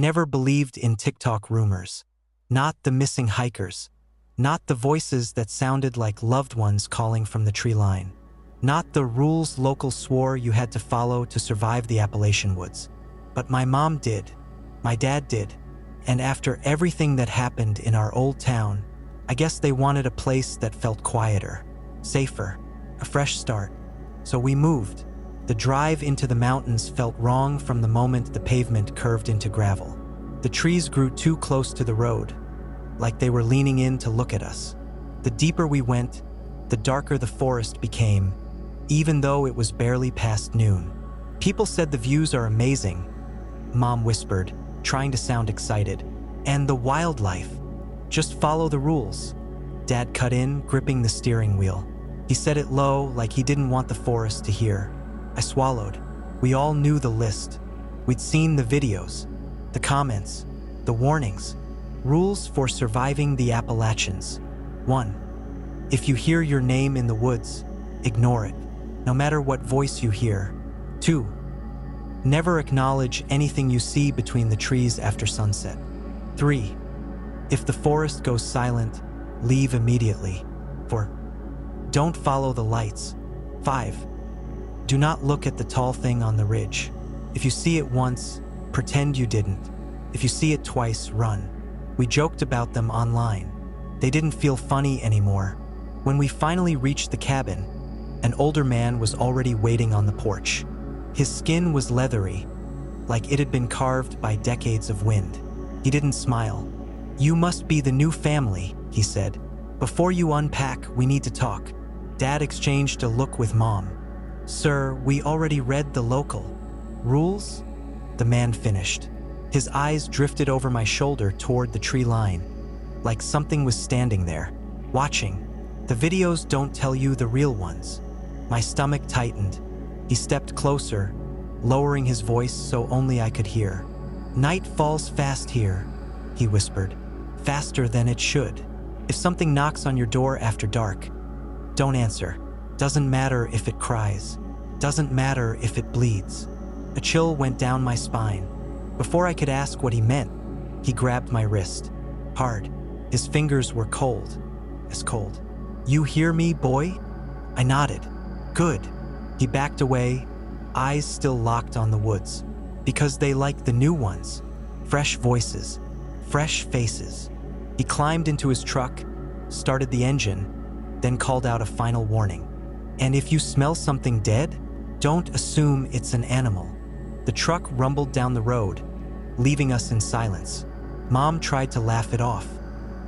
never believed in TikTok rumors. Not the missing hikers. Not the voices that sounded like loved ones calling from the tree line. Not the rules locals swore you had to follow to survive the Appalachian woods. But my mom did. My dad did. And after everything that happened in our old town, I guess they wanted a place that felt quieter, safer, a fresh start. So we moved. The drive into the mountains felt wrong from the moment the pavement curved into gravel. The trees grew too close to the road, like they were leaning in to look at us. The deeper we went, the darker the forest became, even though it was barely past noon. People said the views are amazing, Mom whispered, trying to sound excited. And the wildlife. Just follow the rules. Dad cut in, gripping the steering wheel. He said it low, like he didn't want the forest to hear. I swallowed. We all knew the list. We'd seen the videos, the comments, the warnings. Rules for surviving the Appalachians. 1. If you hear your name in the woods, ignore it, no matter what voice you hear. 2. Never acknowledge anything you see between the trees after sunset. 3. If the forest goes silent, leave immediately. 4. Don't follow the lights. 5. Do not look at the tall thing on the ridge. If you see it once, pretend you didn't. If you see it twice, run. We joked about them online. They didn't feel funny anymore. When we finally reached the cabin, an older man was already waiting on the porch. His skin was leathery, like it had been carved by decades of wind. He didn't smile. "You must be the new family," he said. "Before you unpack, we need to talk." Dad exchanged a look with Mom. "Sir, we already read the local rules?" The man finished. His eyes drifted over my shoulder toward the tree line, like something was standing there, watching. "The videos don't tell you the real ones." My stomach tightened. He stepped closer, lowering his voice so only I could hear. "Night falls fast here," he whispered. "Faster than it should. If something knocks on your door after dark, don't answer. Doesn't matter if it cries. Doesn't matter if it bleeds." A chill went down my spine. Before I could ask what he meant, he grabbed my wrist. Hard. His fingers were cold. As cold. "You hear me, boy?" I nodded. "Good." He backed away, eyes still locked on the woods. Because they like the new ones. Fresh voices. Fresh faces. He climbed into his truck, started the engine, then called out a final warning. "And if you smell something dead, don't assume it's an animal." The truck rumbled down the road, leaving us in silence. Mom tried to laugh it off.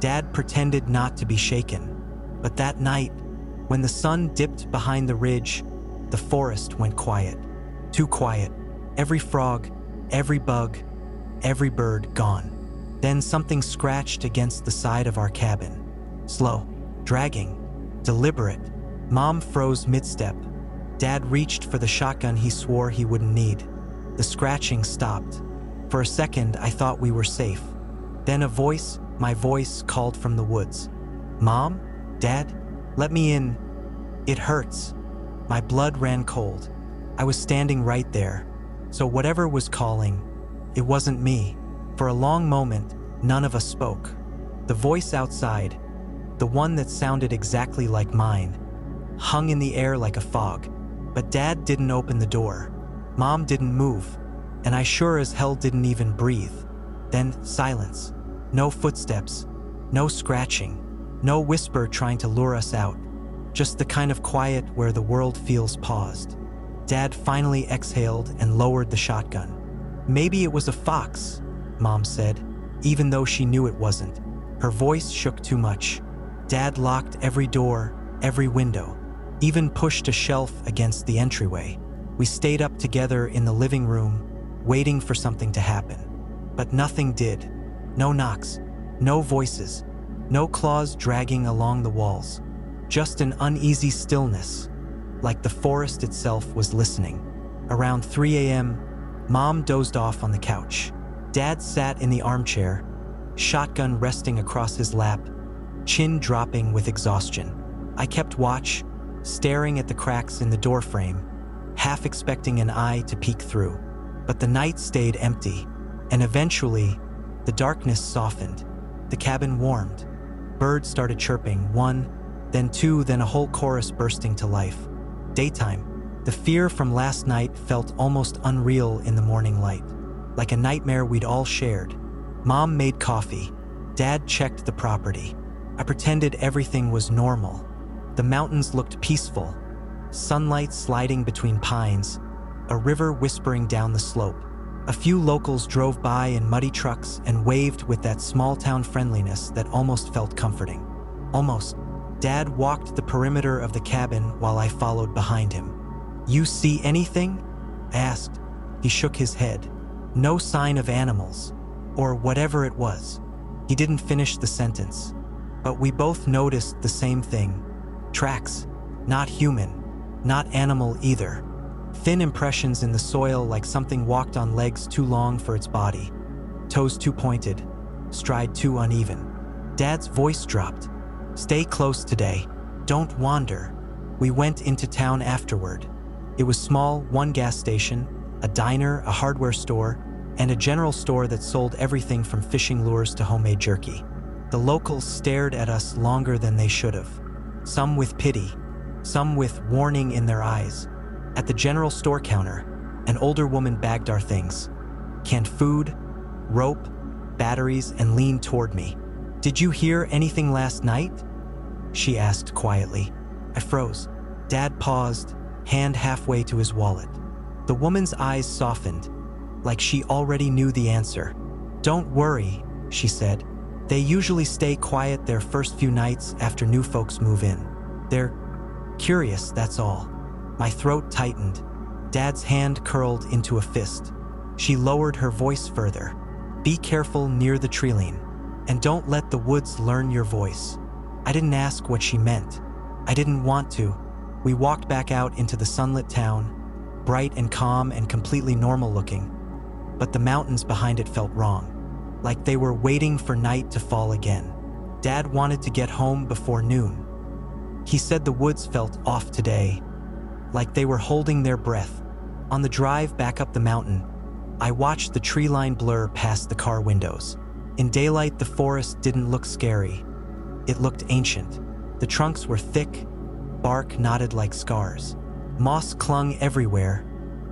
Dad pretended not to be shaken. But that night, when the sun dipped behind the ridge, the forest went quiet. Too quiet. Every frog, every bug, every bird gone. Then something scratched against the side of our cabin. Slow, dragging, deliberate. Mom froze mid-step. Dad reached for the shotgun he swore he wouldn't need. The scratching stopped. For a second, I thought we were safe. Then a voice, my voice, called from the woods. "Mom? Dad? Let me in. It hurts." My blood ran cold. I was standing right there. So whatever was calling, it wasn't me. For a long moment, none of us spoke. The voice outside, the one that sounded exactly like mine, hung in the air like a fog. But Dad didn't open the door. Mom didn't move, and I sure as hell didn't even breathe. Then silence. No footsteps, no scratching, no whisper trying to lure us out. Just the kind of quiet where the world feels paused. Dad finally exhaled and lowered the shotgun. "Maybe it was a fox," Mom said, even though she knew it wasn't. Her voice shook too much. Dad locked every door, every window, even pushed a shelf against the entryway. We stayed up together in the living room, waiting for something to happen. But nothing did. No knocks, no voices, no claws dragging along the walls. Just an uneasy stillness, like the forest itself was listening. Around 3 a.m., Mom dozed off on the couch. Dad sat in the armchair, shotgun resting across his lap, chin dropping with exhaustion. I kept watch, staring at the cracks in the doorframe, half expecting an eye to peek through. But the night stayed empty. And eventually, the darkness softened. The cabin warmed. Birds started chirping, one, then two, then a whole chorus bursting to life. Daytime. The fear from last night felt almost unreal in the morning light, like a nightmare we'd all shared. Mom made coffee. Dad checked the property. I pretended everything was normal. The mountains looked peaceful. Sunlight sliding between pines, a river whispering down the slope. A few locals drove by in muddy trucks and waved with that small-town friendliness that almost felt comforting. Almost. Dad walked the perimeter of the cabin while I followed behind him. "You see anything?" I asked. He shook his head. "No sign of animals, or whatever it was." He didn't finish the sentence, but we both noticed the same thing. Tracks. Not human, not animal either. Thin impressions in the soil like something walked on legs too long for its body. Toes too pointed, stride too uneven. Dad's voice dropped. "Stay close today. Don't wander." We went into town afterward. It was small, one gas station, a diner, a hardware store, and a general store that sold everything from fishing lures to homemade jerky. The locals stared at us longer than they should have. Some with pity, some with warning in their eyes. At the general store counter, an older woman bagged our things. Canned food, rope, batteries, and leaned toward me. "Did you hear anything last night?" she asked quietly. I froze. Dad paused, hand halfway to his wallet. The woman's eyes softened, like she already knew the answer. "Don't worry," she said. "They usually stay quiet their first few nights after new folks move in. They're curious, that's all." My throat tightened. Dad's hand curled into a fist. She lowered her voice further. "Be careful near the treeline, and don't let the woods learn your voice." I didn't ask what she meant. I didn't want to. We walked back out into the sunlit town, bright and calm and completely normal looking. But the mountains behind it felt wrong, like they were waiting for night to fall again. Dad wanted to get home before noon. He said the woods felt off today, like they were holding their breath. On the drive back up the mountain, I watched the tree line blur past the car windows. In daylight, the forest didn't look scary. It looked ancient. The trunks were thick, bark knotted like scars. Moss clung everywhere,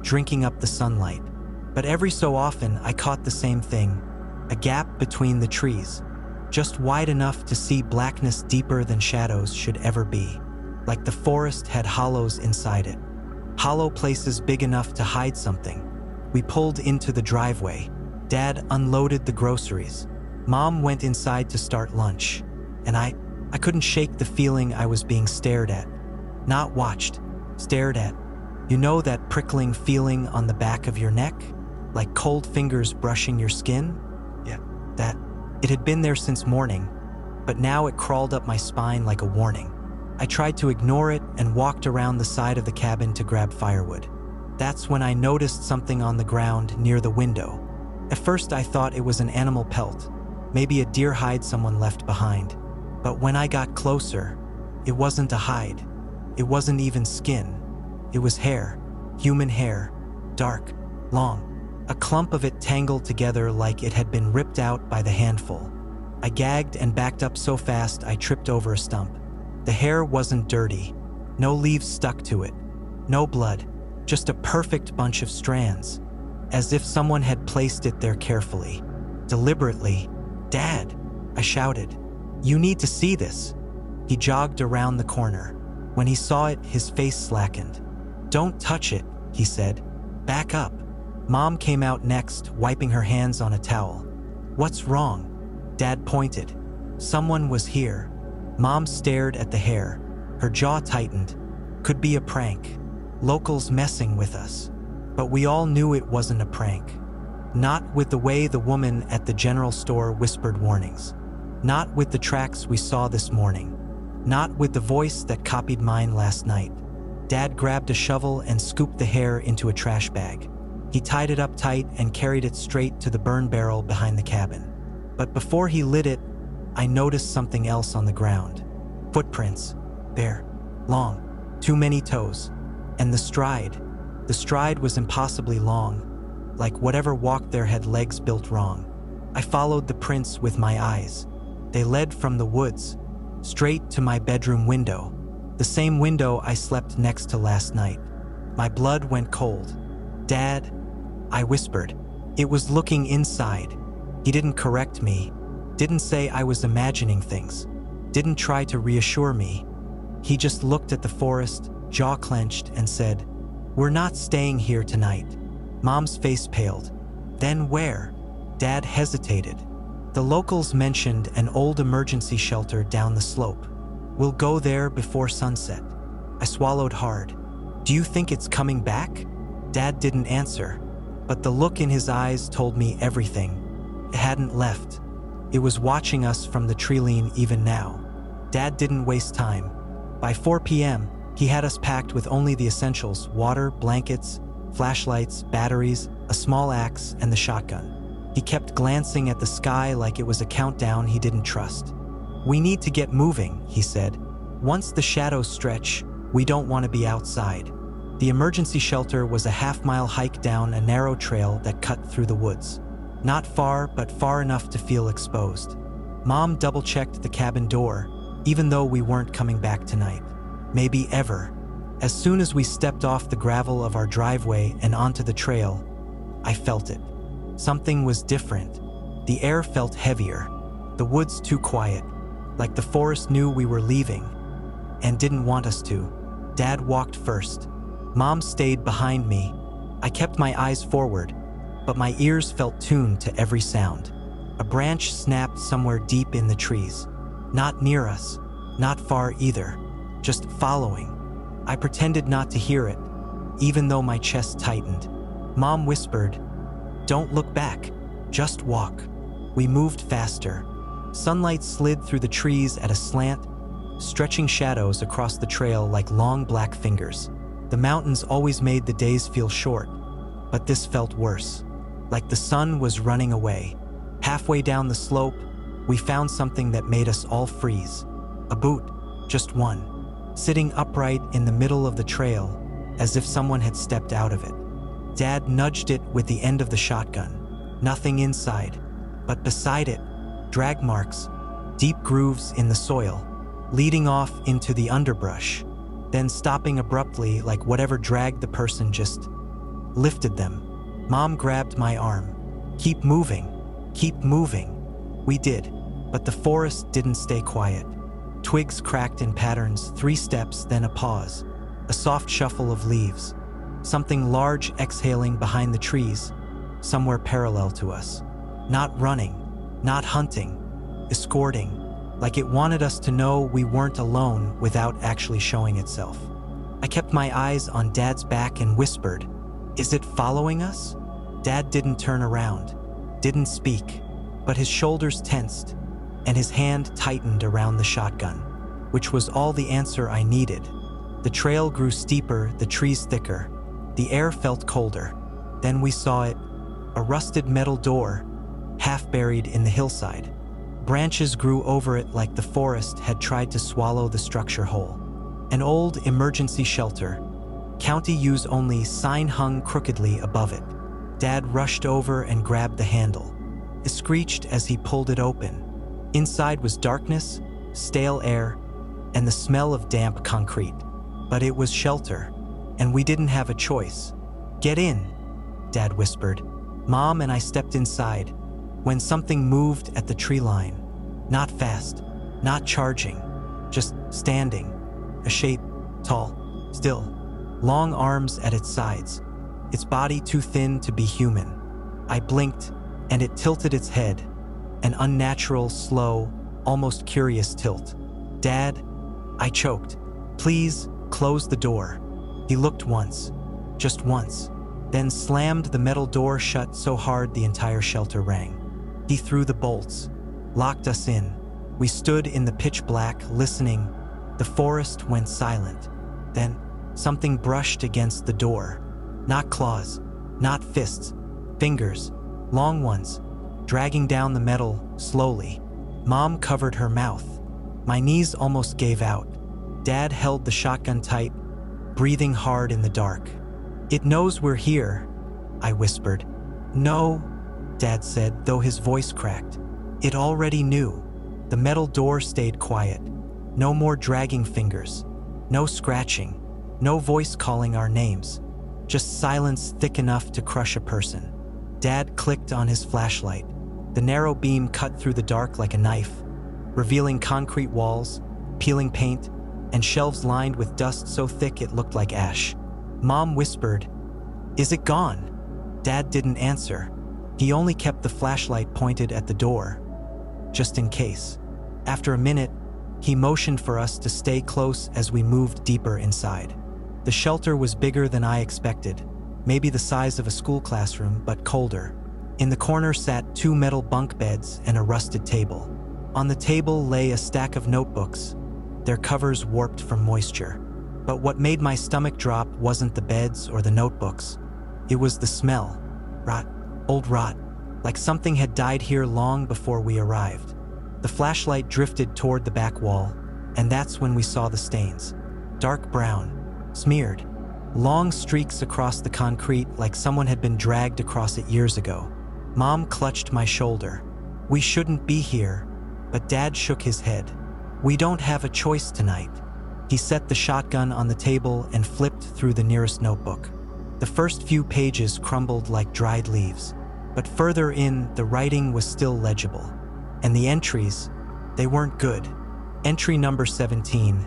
drinking up the sunlight. But every so often, I caught the same thing, a gap between the trees, just wide enough to see blackness deeper than shadows should ever be, like the forest had hollows inside it, hollow places big enough to hide something. We pulled into the driveway. Dad unloaded the groceries. Mom went inside to start lunch, and I couldn't shake the feeling I was being stared at. Not watched, stared at. You know that prickling feeling on the back of your neck? Like cold fingers brushing your skin? Yeah, that. It had been there since morning, but now it crawled up my spine like a warning. I tried to ignore it and walked around the side of the cabin to grab firewood. That's when I noticed something on the ground near the window. At first I thought it was an animal pelt, maybe a deer hide someone left behind. But when I got closer, it wasn't a hide. It wasn't even skin. It was hair, human hair, dark, long. A clump of it tangled together like it had been ripped out by the handful. I gagged and backed up so fast I tripped over a stump. The hair wasn't dirty. No leaves stuck to it. No blood. Just a perfect bunch of strands. As if someone had placed it there carefully. Deliberately. "Dad!" I shouted. "You need to see this." He jogged around the corner. When he saw it, his face slackened. "Don't touch it," he said. "Back up." Mom came out next, wiping her hands on a towel. "What's wrong?" Dad pointed. "Someone was here." Mom stared at the hair. Her jaw tightened. Could be a prank. Locals messing with us. But we all knew it wasn't a prank. Not with the way the woman at the general store whispered warnings. Not with the tracks we saw this morning. Not with the voice that copied mine last night. Dad grabbed a shovel and scooped the hair into a trash bag. He tied it up tight and carried it straight to the burn barrel behind the cabin. But before he lit it, I noticed something else on the ground. Footprints. Bare. Long. Too many toes. And the stride. The stride was impossibly long. like whatever walked there had legs built wrong. I followed the prints with my eyes. They led from the woods, straight to my bedroom window, the same window I slept next to last night. My blood went cold. "Dad," I whispered. It was looking inside. He didn't correct me, didn't say I was imagining things, didn't try to reassure me. He just looked at the forest, jaw clenched, and said, "We're not staying here tonight." Mom's face paled. "Then where?" Dad hesitated. "The locals mentioned an old emergency shelter down the slope. We'll go there before sunset." I swallowed hard. "Do you think it's coming back?" Dad didn't answer, but the look in his eyes told me everything. It hadn't left. It was watching us from the tree line even now. Dad didn't waste time. By 4 p.m., he had us packed with only the essentials: water, blankets, flashlights, batteries, a small axe, and the shotgun. He kept glancing at the sky like it was a countdown he didn't trust. "We need to get moving," he said. "Once the shadows stretch, we don't want to be outside." The emergency shelter was a half-mile hike down a narrow trail that cut through the woods. Not far, but far enough to feel exposed. Mom double-checked the cabin door, even though we weren't coming back tonight. Maybe ever. As soon as we stepped off the gravel of our driveway and onto the trail, I felt it. Something was different. The air felt heavier, the woods too quiet, like the forest knew we were leaving and didn't want us to. Dad walked first. Mom stayed behind me. I kept my eyes forward, but my ears felt tuned to every sound. A branch snapped somewhere deep in the trees. Not near us, not far either, just following. I pretended not to hear it, even though my chest tightened. Mom whispered, "Don't look back, just walk." We moved faster. Sunlight slid through the trees at a slant, stretching shadows across the trail like long black fingers. The mountains always made the days feel short, but this felt worse, like the sun was running away. Halfway down the slope, we found something that made us all freeze. A boot, just one, sitting upright in the middle of the trail, as if someone had stepped out of it. Dad nudged it with the end of the shotgun. Nothing inside, but beside it, drag marks, deep grooves in the soil, leading off into the underbrush, then stopping abruptly like whatever dragged the person just lifted them. Mom grabbed my arm. "Keep moving, keep moving." We did, but the forest didn't stay quiet. Twigs cracked in patterns, 3 steps, then a pause, a soft shuffle of leaves, something large exhaling behind the trees, somewhere parallel to us. Not running, not hunting, escorting, like it wanted us to know we weren't alone without actually showing itself. I kept my eyes on Dad's back and whispered, "Is it following us?" Dad didn't turn around, didn't speak, but his shoulders tensed and his hand tightened around the shotgun, which was all the answer I needed. The trail grew steeper, the trees thicker. The air felt colder. Then we saw it, a rusted metal door, half buried in the hillside. Branches grew over it like the forest had tried to swallow the structure whole. An old emergency shelter, county use only sign hung crookedly above it. Dad rushed over and grabbed the handle. It screeched as he pulled it open. Inside was darkness, stale air, and the smell of damp concrete. But it was shelter, and we didn't have a choice. "Get in," Dad whispered. Mom and I stepped inside when something moved at the tree line. Not fast, not charging, just standing. A shape, tall, still, long arms at its sides, its body too thin to be human. I blinked, and it tilted its head, an unnatural, slow, almost curious tilt. "Dad," I choked. "Please, close the door." He looked once, just once, then slammed the metal door shut so hard the entire shelter rang. He threw the bolts, locked us in. We stood in the pitch black, listening. The forest went silent. Then something brushed against the door. Not claws, not fists, fingers, long ones, dragging down the metal slowly. Mom covered her mouth. My knees almost gave out. Dad held the shotgun tight, breathing hard in the dark. "It knows we're here," I whispered. "No," Dad said, though his voice cracked. It already knew. The metal door stayed quiet. No more dragging fingers. No scratching. No voice calling our names. Just silence thick enough to crush a person. Dad clicked on his flashlight. The narrow beam cut through the dark like a knife, revealing concrete walls, peeling paint, and shelves lined with dust so thick it looked like ash. Mom whispered, "Is it gone?" Dad didn't answer. He only kept the flashlight pointed at the door, just in case. After a minute, he motioned for us to stay close as we moved deeper inside. The shelter was bigger than I expected, maybe the size of a school classroom, but colder. In the corner sat 2 metal bunk beds and a rusted table. On the table lay a stack of notebooks, their covers warped from moisture. But what made my stomach drop wasn't the beds or the notebooks. It was the smell. Rot. Old rot. Like something had died here long before we arrived. The flashlight drifted toward the back wall, and that's when we saw the stains. Dark brown. Smeared. Long streaks across the concrete like someone had been dragged across it years ago. Mom clutched my shoulder. "We shouldn't be here," but Dad shook his head. "We don't have a choice tonight." He set the shotgun on the table and flipped through the nearest notebook. The first few pages crumbled like dried leaves, but further in, the writing was still legible. And the entries, they weren't good. Entry number 17.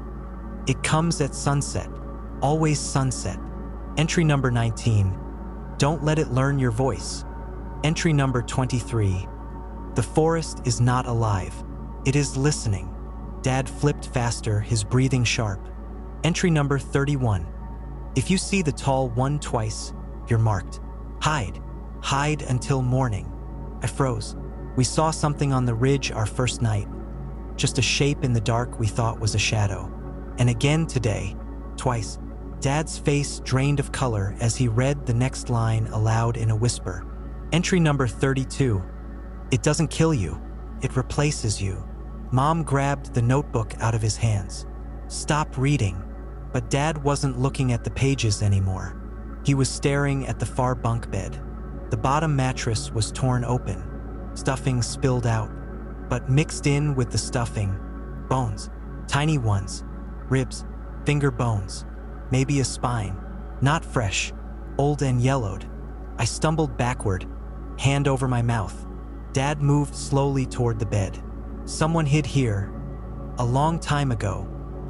"It comes at sunset. Always sunset." Entry number 19. "Don't let it learn your voice." Entry number 23. "The forest is not alive. It is listening." Dad flipped faster, his breathing sharp. Entry number 31. "If you see the tall one twice, you're marked. Hide. Hide until morning." I froze. We saw something on the ridge our first night. Just a shape in the dark we thought was a shadow. And again today, twice. Dad's face drained of color as he read the next line aloud in a whisper. Entry number 32. "It doesn't kill you. It replaces you." Mom grabbed the notebook out of his hands. "Stop reading." But Dad wasn't looking at the pages anymore. He was staring at the far bunk bed. The bottom mattress was torn open. Stuffing spilled out. But mixed in with the stuffing, bones. Tiny ones. Ribs. Finger bones. Maybe a spine. Not fresh. Old and yellowed. I stumbled backward, hand over my mouth. Dad moved slowly toward the bed. "Someone hid here. A long time ago.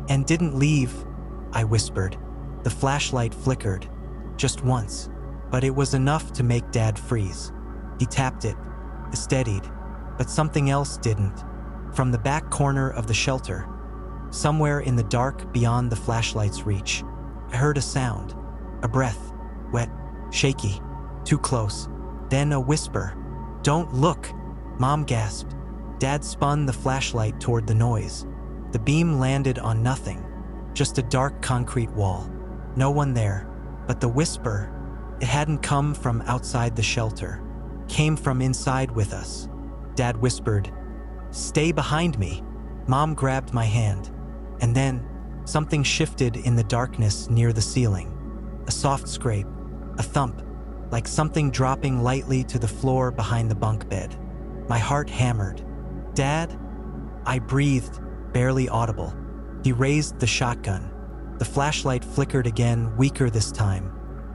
And didn't leave," I whispered. The flashlight flickered. Just once. But it was enough to make Dad freeze. He tapped it. It steadied. But something else didn't. From the back corner of the shelter, somewhere in the dark beyond the flashlight's reach, I heard a sound. A breath. Wet. Shaky. Too close. Then a whisper. "Don't look!" Mom gasped. Dad spun the flashlight toward the noise. The beam landed on nothing. Just a dark concrete wall. No one there. But the whisper, it hadn't come from outside the shelter. Came from inside with us. Dad whispered, "Stay behind me." Mom grabbed my hand. And then, something shifted in the darkness near the ceiling. A soft scrape. A thump. Like something dropping lightly to the floor behind the bunk bed. My heart hammered. "Dad?" I breathed, barely audible. He raised the shotgun. The flashlight flickered again, weaker this time.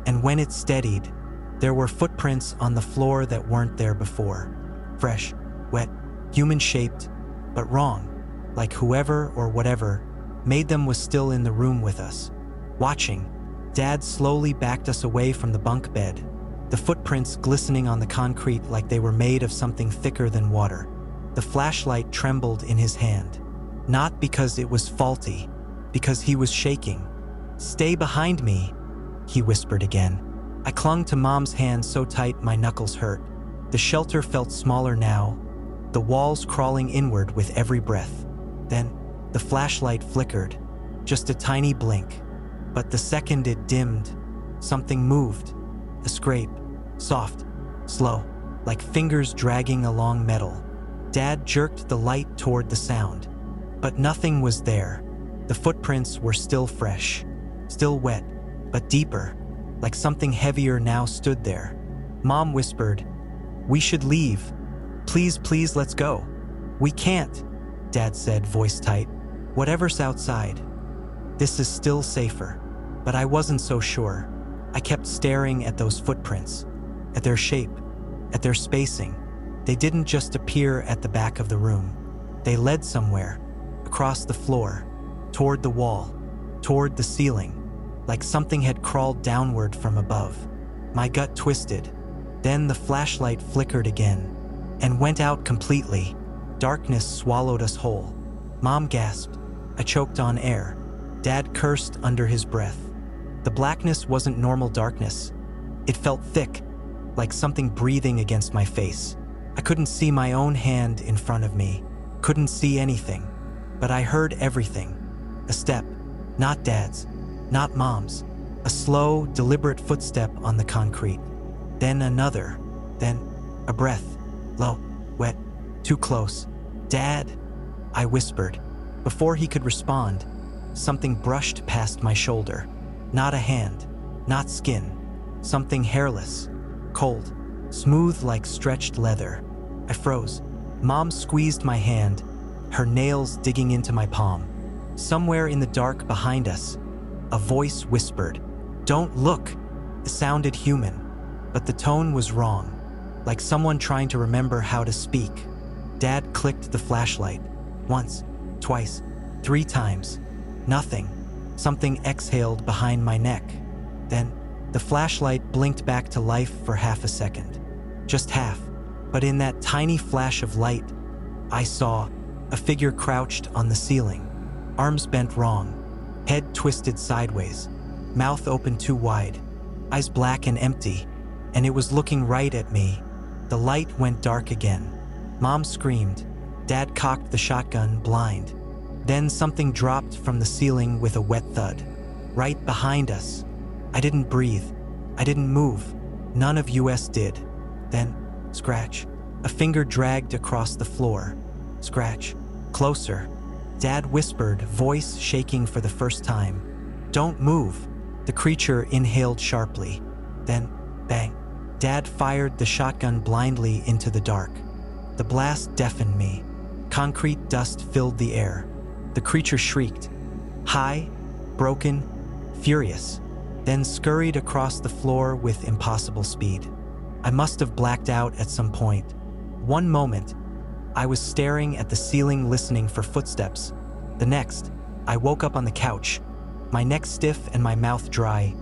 And when it steadied, there were footprints on the floor that weren't there before. Fresh, wet, human-shaped, but wrong. Like whoever or whatever made them was still in the room with us. Watching, Dad slowly backed us away from the bunk bed, the footprints glistening on the concrete like they were made of something thicker than water. The flashlight trembled in his hand. Not because it was faulty, because he was shaking. "Stay behind me," he whispered again. I clung to Mom's hand so tight my knuckles hurt. The shelter felt smaller now, the walls crawling inward with every breath. Then, the flashlight flickered, just a tiny blink. But the second it dimmed, something moved. A scrape, soft, slow, like fingers dragging along metal. Dad jerked the light toward the sound. But nothing was there. The footprints were still fresh, still wet, but deeper, like something heavier now stood there. Mom whispered, "We should leave. Please, please, let's go." "We can't," Dad said, voice tight. "Whatever's outside. This is still safer." But I wasn't so sure. I kept staring at those footprints, at their shape, at their spacing. They didn't just appear at the back of the room. They led somewhere, across the floor, toward the wall, toward the ceiling, like something had crawled downward from above. My gut twisted. Then the flashlight flickered again and went out completely. Darkness swallowed us whole. Mom gasped. I choked on air. Dad cursed under his breath. The blackness wasn't normal darkness. It felt thick, like something breathing against my face. I couldn't see my own hand in front of me, couldn't see anything, but I heard everything. A step, not Dad's, not Mom's. A slow, deliberate footstep on the concrete. Then another, then a breath, low, wet, too close. "Dad," I whispered. Before he could respond, something brushed past my shoulder. Not a hand, not skin, something hairless, cold, smooth like stretched leather. I froze. Mom squeezed my hand, her nails digging into my palm. Somewhere in the dark behind us, a voice whispered, "Don't look." It sounded human, but the tone was wrong, like someone trying to remember how to speak. Dad clicked the flashlight. Once, twice, 3 times. Nothing. Something exhaled behind my neck. Then, the flashlight blinked back to life for half a second. Just half. But in that tiny flash of light, I saw a figure crouched on the ceiling. Arms bent wrong. Head twisted sideways. Mouth open too wide. Eyes black and empty. And it was looking right at me. The light went dark again. Mom screamed. Dad cocked the shotgun, blind. Then something dropped from the ceiling with a wet thud. Right behind us. I didn't breathe. I didn't move. None of us did. Then, scratch. A finger dragged across the floor. Scratch. Closer. Dad whispered, voice shaking for the first time. "Don't move." The creature inhaled sharply. Then, bang. Dad fired the shotgun blindly into the dark. The blast deafened me. Concrete dust filled the air. The creature shrieked. High, broken, furious. Then scurried across the floor with impossible speed. I must have blacked out at some point. One moment, I was staring at the ceiling listening for footsteps. The next, I woke up on the couch, my neck stiff and my mouth dry.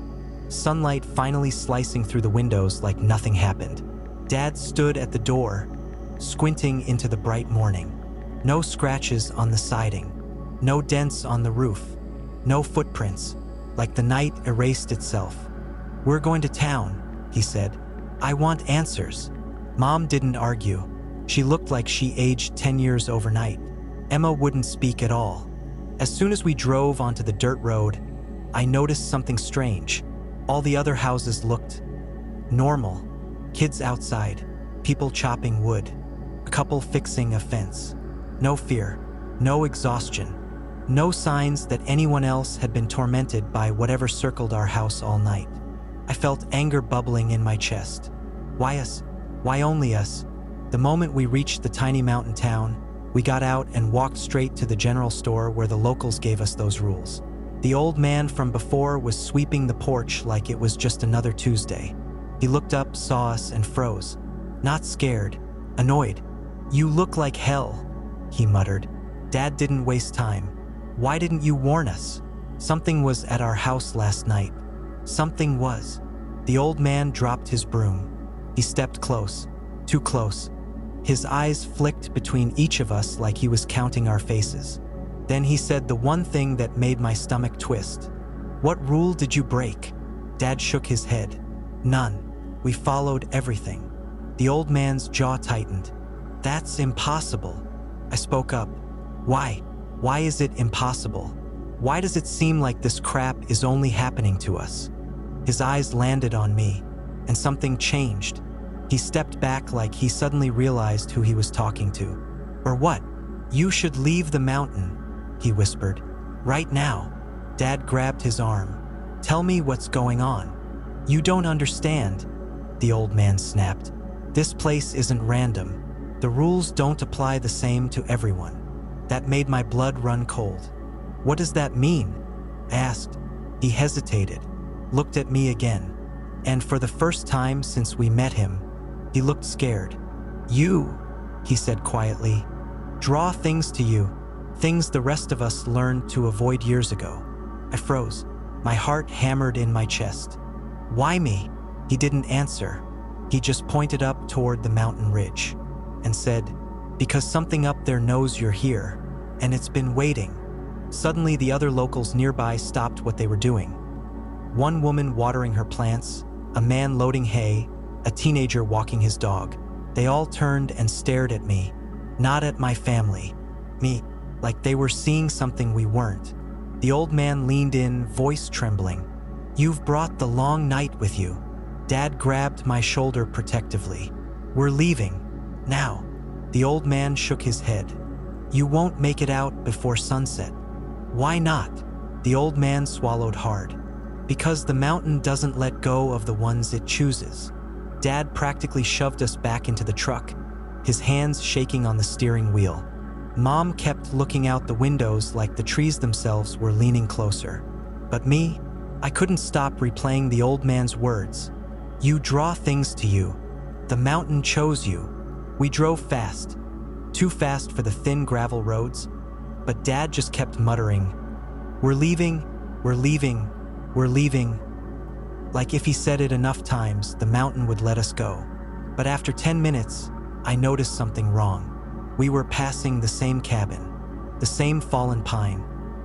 Sunlight finally slicing through the windows like nothing happened. Dad stood at the door, squinting into the bright morning. No scratches on the siding, no dents on the roof, no footprints, like the night erased itself. "We're going to town," he said. "I want answers." Mom didn't argue. She looked like she aged 10 years overnight. Emma wouldn't speak at all. As soon as we drove onto the dirt road, I noticed something strange. All the other houses looked normal. Kids outside, people chopping wood, a couple fixing a fence. No fear, no exhaustion, no signs that anyone else had been tormented by whatever circled our house all night. I felt anger bubbling in my chest. Why us? Why only us? The moment we reached the tiny mountain town, we got out and walked straight to the general store where the locals gave us those rules. The old man from before was sweeping the porch like it was just another Tuesday. He looked up, saw us, and froze. Not scared, annoyed. "You look like hell," he muttered. Dad didn't waste time. "Why didn't you warn us? Something was at our house last night." Something was. The old man dropped his broom. He stepped close, too close. His eyes flicked between each of us like he was counting our faces. Then he said the one thing that made my stomach twist. "What rule did you break?" Dad shook his head. "None. We followed everything." The old man's jaw tightened. "That's impossible." I spoke up. "Why? Why is it impossible? Why does it seem like this crap is only happening to us?" His eyes landed on me, and something changed. He stepped back like he suddenly realized who he was talking to. "Or what? You should leave the mountain," he whispered. "Right now." Dad grabbed his arm. "Tell me what's going on. You don't understand." the old man snapped. "This place isn't random. The rules don't apply the same to everyone." That made my blood run cold. "What does that mean?" I asked. He hesitated, looked at me again, and for the first time since we met him, he looked scared. "You," he said quietly, "draw things to you, things the rest of us learned to avoid years ago." I froze, my heart hammered in my chest. "Why me?" He didn't answer. He just pointed up toward the mountain ridge and said, "Because something up there knows you're here, and it's been waiting." Suddenly, the other locals nearby stopped what they were doing. One woman watering her plants, a man loading hay, a teenager walking his dog. They all turned and stared at me, not at my family. Me, like they were seeing something we weren't. The old man leaned in, voice trembling. "You've brought the long night with you." Dad grabbed my shoulder protectively. "We're leaving. Now." The old man shook his head. "You won't make it out before sunset." "Why not?" The old man swallowed hard. "Because the mountain doesn't let go of the ones it chooses." Dad practically shoved us back into the truck, his hands shaking on the steering wheel. Mom kept looking out the windows like the trees themselves were leaning closer. But me, I couldn't stop replaying the old man's words. "You draw things to you. The mountain chose you." We drove fast, too fast for the thin gravel roads, but Dad just kept muttering, "We're leaving, we're leaving, we're leaving." Like if he said it enough times, the mountain would let us go. But after 10 minutes, I noticed something wrong. We were passing the same cabin, the same fallen pine,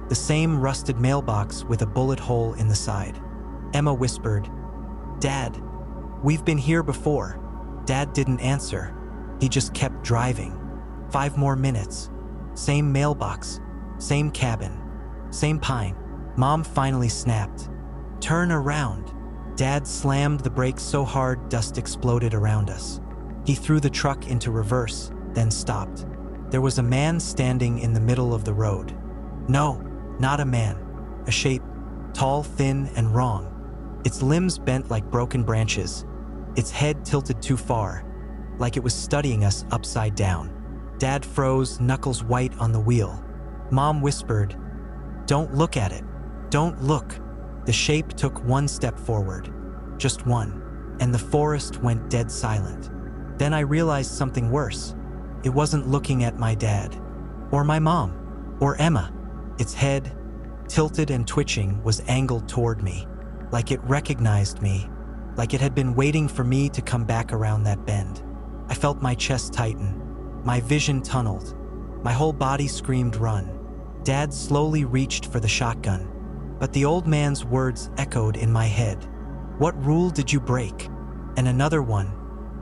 the same rusted mailbox with a bullet hole in the side. Emma whispered, "Dad, we've been here before." Dad didn't answer. He just kept driving. 5 more minutes. Same mailbox, same cabin, same pine. Mom finally snapped, "Turn around." Dad slammed the brakes so hard dust exploded around us. He threw the truck into reverse, then stopped. There was a man standing in the middle of the road. No, not a man. A shape, tall, thin, and wrong. Its limbs bent like broken branches. Its head tilted too far, like it was studying us upside down. Dad froze, knuckles white on the wheel. Mom whispered, "Don't look at it. Don't look." The shape took 1 step forward, just one, and the forest went dead silent. Then I realized something worse. It wasn't looking at my dad, or my mom, or Emma. Its head, tilted and twitching, was angled toward me, like it recognized me, like it had been waiting for me to come back around that bend. I felt my chest tighten, my vision tunneled, my whole body screamed run. Dad slowly reached for the shotgun, but the old man's words echoed in my head. "What rule did you break?" And another one,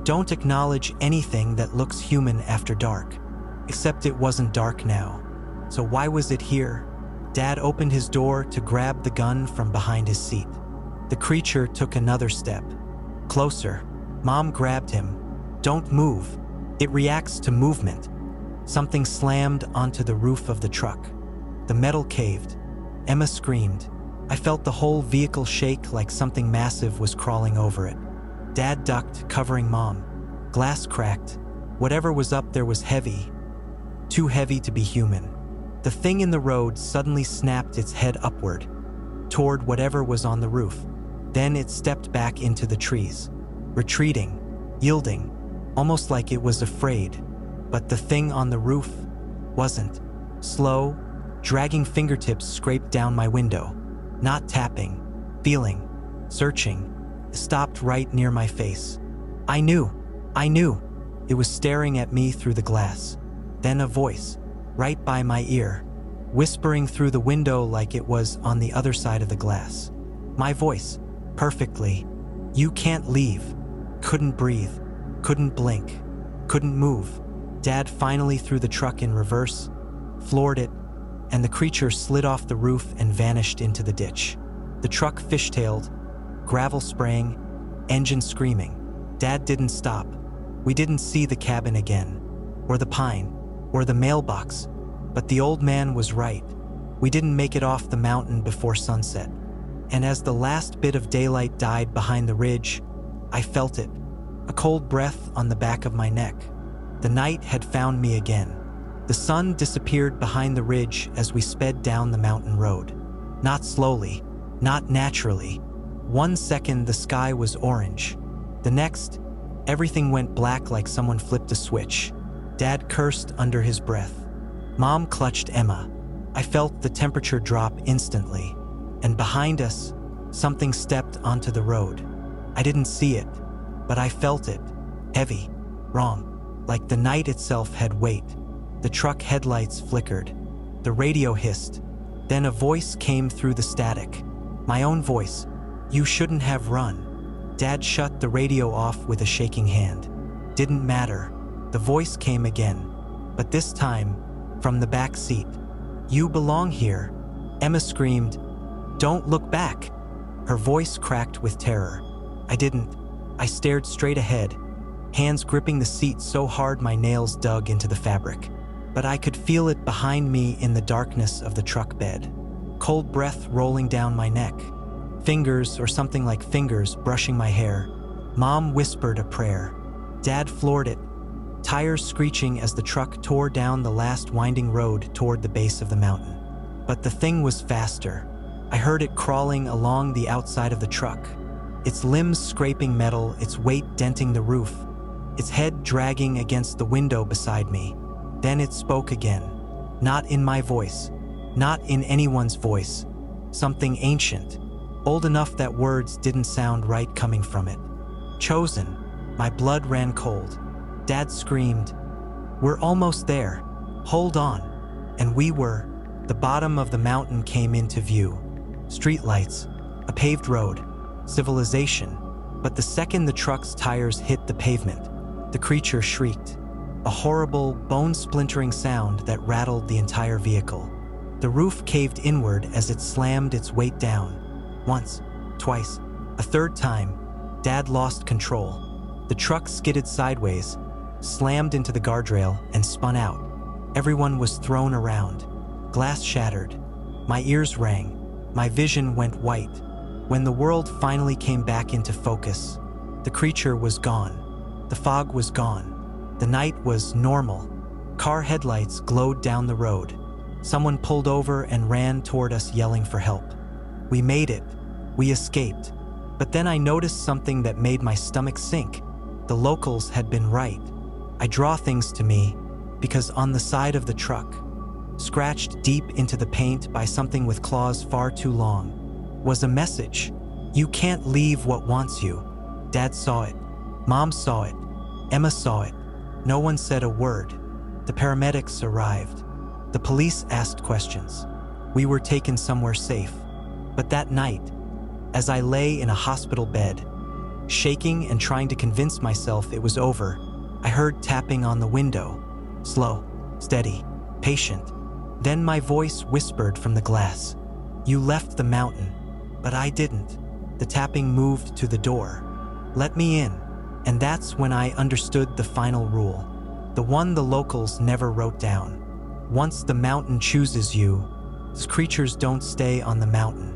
"Don't acknowledge anything that looks human after dark." Except it wasn't dark now. So why was it here? Dad opened his door to grab the gun from behind his seat. The creature took another step. Closer. Mom grabbed him. "Don't move. It reacts to movement." Something slammed onto the roof of the truck. The metal caved. Emma screamed. I felt the whole vehicle shake like something massive was crawling over it. Dad ducked, covering Mom. Glass cracked. Whatever was up there was heavy. Too heavy to be human. The thing in the road suddenly snapped its head upward, toward whatever was on the roof. Then it stepped back into the trees, retreating, yielding, almost like it was afraid. But the thing on the roof wasn't. Slow, dragging fingertips scraped down my window. Not tapping, feeling, searching. It stopped right near my face. I knew. It was staring at me through the glass. Then a voice, right by my ear, whispering through the window like it was on the other side of the glass. My voice, perfectly. "You can't leave." Couldn't breathe, couldn't blink, couldn't move. Dad finally threw the truck in reverse, floored it, and the creature slid off the roof and vanished into the ditch. The truck fishtailed, gravel spraying, engine screaming. Dad didn't stop. We didn't see the cabin again, or the pine, or the mailbox, but the old man was right. We didn't make it off the mountain before sunset. And as the last bit of daylight died behind the ridge, I felt it, a cold breath on the back of my neck. The night had found me again. The sun disappeared behind the ridge as we sped down the mountain road. Not slowly, not naturally. 1 second the sky was orange. The next, everything went black like someone flipped a switch. Dad cursed under his breath. Mom clutched Emma. I felt the temperature drop instantly. And behind us, something stepped onto the road. I didn't see it, but I felt it. Heavy, wrong, like the night itself had weight. The truck headlights flickered. The radio hissed. Then a voice came through the static. My own voice. "You shouldn't have run." Dad shut the radio off with a shaking hand. Didn't matter. The voice came again, but this time, from the back seat. "You belong here." Emma screamed. "Don't look back." Her voice cracked with terror. I didn't. I stared straight ahead, hands gripping the seat so hard my nails dug into the fabric. But I could feel it behind me in the darkness of the truck bed. Cold breath rolling down my neck. Fingers, or something like fingers, brushing my hair. Mom whispered a prayer. Dad floored it, tires screeching as the truck tore down the last winding road toward the base of the mountain. But the thing was faster. I heard it crawling along the outside of the truck, its limbs scraping metal, its weight denting the roof, its head dragging against the window beside me. Then it spoke again. Not in my voice, not in anyone's voice. Something ancient, old enough that words didn't sound right coming from it. Chosen. My blood ran cold. Dad screamed, "We're almost there. Hold on." And we were. The bottom of the mountain came into view. Streetlights, a paved road, civilization. But the second the truck's tires hit the pavement, the creature shrieked. A horrible, bone-splintering sound that rattled the entire vehicle. The roof caved inward as it slammed its weight down. Once, twice, a third time, Dad lost control. The truck skidded sideways, slammed into the guardrail, and spun out. Everyone was thrown around. Glass shattered. My ears rang. My vision went white. When the world finally came back into focus, the creature was gone. The fog was gone. The night was normal. Car headlights glowed down the road. Someone pulled over and ran toward us yelling for help. We made it. We escaped. But then I noticed something that made my stomach sink. The locals had been right. I draw things to me because on the side of the truck, scratched deep into the paint by something with claws far too long, was a message. You can't leave what wants you. Dad saw it. Mom saw it. Emma saw it. No one said a word. The paramedics arrived. The police asked questions. We were taken somewhere safe. But that night, as I lay in a hospital bed, shaking and trying to convince myself it was over, I heard tapping on the window. Slow, steady, patient. Then my voice whispered from the glass. You left the mountain, but I didn't. The tapping moved to the door. Let me in. And that's when I understood the final rule. The one the locals never wrote down. Once the mountain chooses you, creatures don't stay on the mountain.